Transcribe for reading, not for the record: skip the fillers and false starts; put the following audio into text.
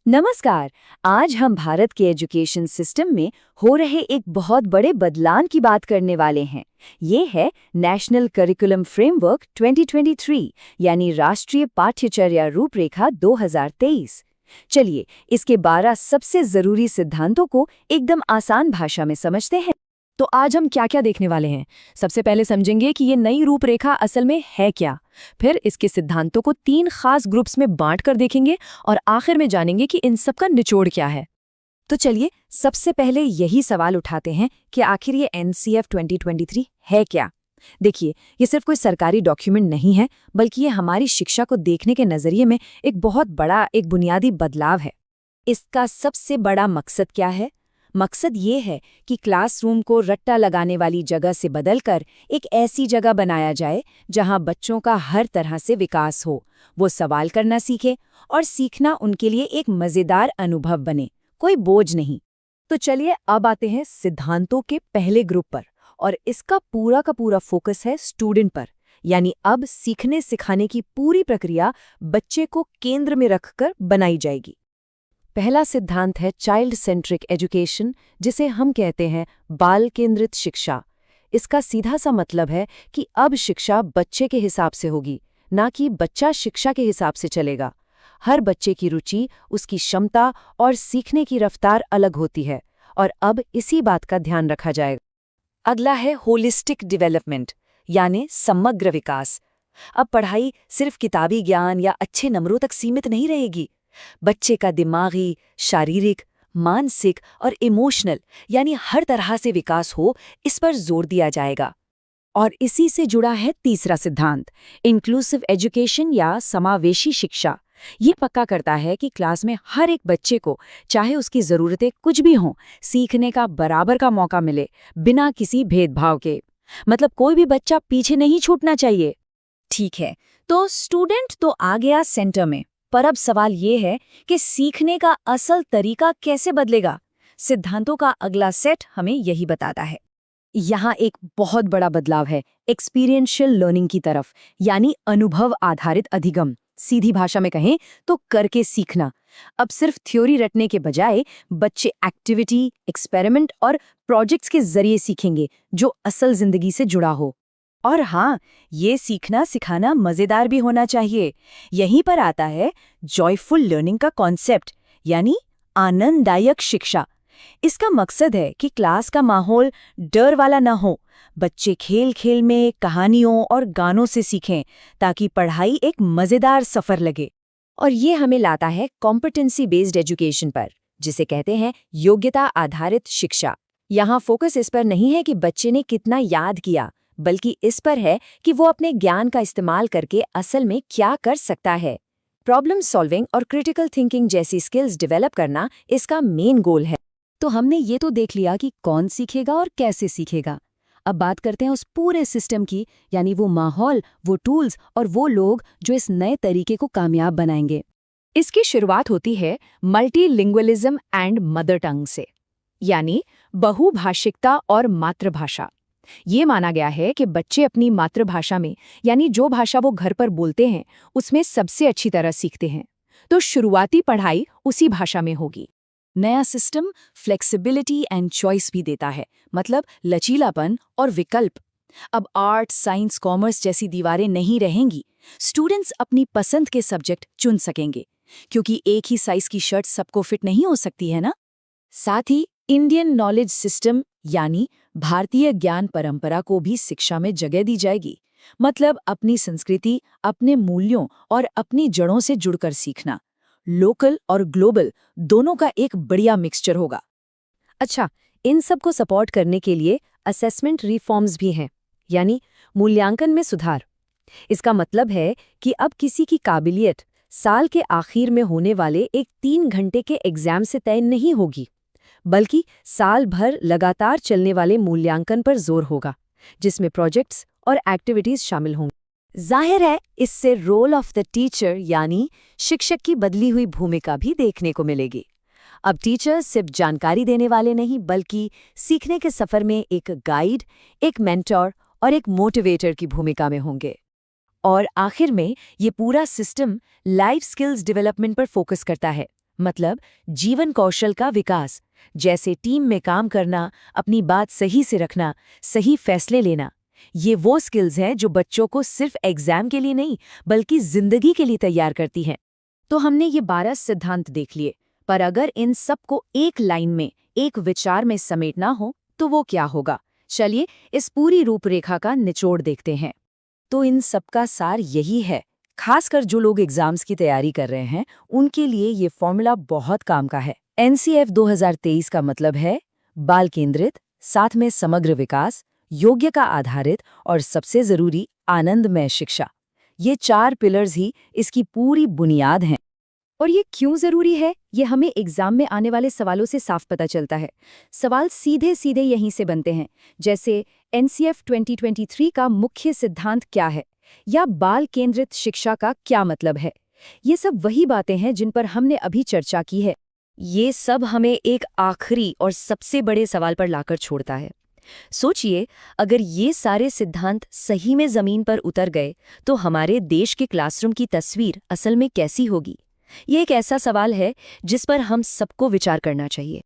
नमस्कार। आज हम भारत के एजुकेशन सिस्टम में हो रहे एक बहुत बड़े बदलाव की बात करने वाले हैं। ये है नेशनल करिकुलम फ्रेमवर्क 2023 यानी राष्ट्रीय पाठ्यचर्या रूपरेखा 2023। चलिए इसके 12 सबसे जरूरी सिद्धांतों को एकदम आसान भाषा में समझते हैं। तो आज हम क्या क्या देखने वाले हैं। सबसे पहले समझेंगे कि ये नई रूपरेखा असल में है क्या। फिर इसके सिद्धांतों को 3 खास ग्रुप्स में बांट कर देखेंगे और आखिर में जानेंगे कि इन सब का निचोड़ क्या है। तो चलिए सबसे पहले यही सवाल उठाते हैं कि आखिर ये एनसीएफ 2023 है क्या। देखिए, ये सिर्फ कोई सरकारी डॉक्यूमेंट नहीं है, बल्कि ये हमारी शिक्षा को देखने के नजरिए में एक बहुत बड़ा बुनियादी बदलाव है। इसका सबसे बड़ा मकसद क्या है? मकसद ये है कि क्लासरूम को रट्टा लगाने वाली जगह से बदलकर एक ऐसी जगह बनाया जाए जहां बच्चों का हर तरह से विकास हो, वो सवाल करना सीखे और सीखना उनके लिए एक मजेदार अनुभव बने, कोई बोझ नहीं। तो चलिए अब आते हैं सिद्धांतों के पहले ग्रुप पर, और इसका पूरा का पूरा फोकस है स्टूडेंट पर। यानी अब सीखने सिखाने की पूरी प्रक्रिया बच्चे को केंद्र में रखकर बनाई जाएगी। पहला सिद्धांत है चाइल्ड सेंट्रिक एजुकेशन, जिसे हम कहते हैं बाल केंद्रित शिक्षा। इसका सीधा सा मतलब है कि अब शिक्षा बच्चे के हिसाब से होगी, ना कि बच्चा शिक्षा के हिसाब से चलेगा। हर बच्चे की रुचि, उसकी क्षमता और सीखने की रफ्तार अलग होती है, और अब इसी बात का ध्यान रखा जाएगा। अगला है होलिस्टिक डेवलपमेंट, यानी समग्र विकास। अब पढ़ाई सिर्फ किताबी ज्ञान या अच्छे नंबरों तक सीमित नहीं रहेगी। बच्चे का दिमागी, शारीरिक, मानसिक और इमोशनल यानी हर तरह से विकास हो, इस पर जोर दिया जाएगा। और इसी से जुड़ा है तीसरा सिद्धांत, इंक्लूसिव एजुकेशन या समावेशी शिक्षा। ये पक्का करता है कि क्लास में हर एक बच्चे को, चाहे उसकी ज़रूरतें कुछ भी हों, सीखने का बराबर का मौका मिले, बिना किसी भेदभाव के। मतलब कोई भी बच्चा पीछे नहीं छूटना चाहिए। ठीक है, तो स्टूडेंट तो आ गया सेंटर में, पर अब सवाल ये है कि सीखने का असल तरीका कैसे बदलेगा। सिद्धांतों का अगला सेट हमें यही बताता है। यहाँ एक बहुत बड़ा बदलाव है एक्सपीरियंशियल लर्निंग की तरफ, यानी अनुभव आधारित अधिगम। सीधी भाषा में कहें तो करके सीखना। अब सिर्फ थ्योरी रटने के बजाय बच्चे एक्टिविटी, एक्सपेरिमेंट और प्रोजेक्ट्स के जरिए सीखेंगे, जो असल जिंदगी से जुड़ा हो। और हाँ, ये सीखना सिखाना मजेदार भी होना चाहिए। यहीं पर आता है जॉयफुल लर्निंग का कॉन्सेप्ट, यानी आनंददायक शिक्षा। इसका मकसद है कि क्लास का माहौल डर वाला न हो। बच्चे खेल खेल में कहानियों और गानों से सीखें, ताकि पढ़ाई एक मजेदार सफर लगे। और ये हमें लाता है कॉम्पिटेंसी बेस्ड एजुकेशन पर, जिसे कहते हैं योग्यता आधारित शिक्षा। यहाँ फोकस इस पर नहीं है कि बच्चे ने कितना याद किया, बल्कि इस पर है कि वो अपने ज्ञान का इस्तेमाल करके असल में क्या कर सकता है। प्रॉब्लम सॉल्विंग और क्रिटिकल थिंकिंग जैसी स्किल्स डेवलप करना इसका मेन गोल है। तो हमने ये तो देख लिया कि कौन सीखेगा और कैसे सीखेगा। अब बात करते हैं उस पूरे सिस्टम की, यानी वो माहौल, वो टूल्स और वो लोग जो इस नए तरीके को कामयाब बनाएंगे। इसकी शुरुआत होती है मल्टीलिंगुअलिज्म एंड मदर टंग से, यानी बहुभाषिकता और मातृभाषा। ये माना गया है कि बच्चे अपनी मातृभाषा में, यानी जो भाषा वो घर पर बोलते हैं, उसमें सबसे अच्छी तरह सीखते हैं। तो शुरुआती पढ़ाई उसी भाषा में होगी। नया सिस्टम फ्लेक्सिबिलिटी एंड चॉइस भी देता है, मतलब लचीलापन और विकल्प। अब आर्ट, साइंस, कॉमर्स जैसी दीवारें नहीं रहेंगी। स्टूडेंट्स अपनी पसंद के सब्जेक्ट चुन सकेंगे, क्योंकि एक ही साइज की शर्ट सबको फिट नहीं हो सकती है ना। साथ ही इंडियन नॉलेज सिस्टम, यानी भारतीय ज्ञान परंपरा को भी शिक्षा में जगह दी जाएगी। मतलब अपनी संस्कृति, अपने मूल्यों और अपनी जड़ों से जुड़कर सीखना। लोकल और ग्लोबल दोनों का एक बढ़िया मिक्सचर होगा। अच्छा, इन सब को सपोर्ट करने के लिए असेसमेंट रिफॉर्म्स भी हैं, यानी मूल्यांकन में सुधार। इसका मतलब है कि अब किसी की काबिलियत साल के आखिर में होने वाले एक 3 घंटे के एग्जाम से तय नहीं होगी, बल्कि साल भर लगातार चलने वाले मूल्यांकन पर जोर होगा, जिसमें प्रोजेक्ट्स और एक्टिविटीज शामिल होंगे। जाहिर है, इससे रोल ऑफ द टीचर, यानी शिक्षक की बदली हुई भूमिका भी देखने को मिलेगी। अब टीचर सिर्फ जानकारी देने वाले नहीं, बल्कि सीखने के सफर में एक गाइड, एक मेंटर और एक मोटिवेटर की भूमिका में होंगे। और आखिर में ये पूरा सिस्टम लाइफ स्किल्स डेवलपमेंट पर फोकस करता है। मतलब जीवन कौशल का विकास, जैसे टीम में काम करना, अपनी बात सही से रखना, सही फैसले लेना। ये वो स्किल्स हैं जो बच्चों को सिर्फ एग्जाम के लिए नहीं बल्कि जिंदगी के लिए तैयार करती हैं। तो हमने ये 12 सिद्धांत देख लिए, पर अगर इन सबको एक लाइन में, एक विचार में समेटना हो तो वो क्या होगा? चलिए इस पूरी रूपरेखा का निचोड़ देखते हैं। तो इन सबका सार यही है, खासकर जो लोग एग्जाम्स की तैयारी कर रहे हैं उनके लिए ये फॉर्मूला बहुत काम का है। NCF 2023 का मतलब है बाल केंद्रित, साथ में समग्र विकास, योग्यता आधारित और सबसे जरूरी आनंदमय शिक्षा। ये 4 पिलर्स ही इसकी पूरी बुनियाद हैं। और ये क्यों जरूरी है, ये हमें एग्जाम में आने वाले सवालों से साफ पता चलता है। सवाल सीधे सीधे यहीं से बनते हैं, जैसे NCF 2023 का मुख्य सिद्धांत क्या है, या बाल केंद्रित शिक्षा का क्या मतलब है। ये सब वही बातें हैं जिन पर हमने अभी चर्चा की है। ये सब हमें एक आखिरी और सबसे बड़े सवाल पर लाकर छोड़ता है। सोचिए, अगर ये सारे सिद्धांत सही में जमीन पर उतर गए तो हमारे देश के क्लासरूम की तस्वीर असल में कैसी होगी? ये एक ऐसा सवाल है जिस पर हम सबको विचार करना चाहिए।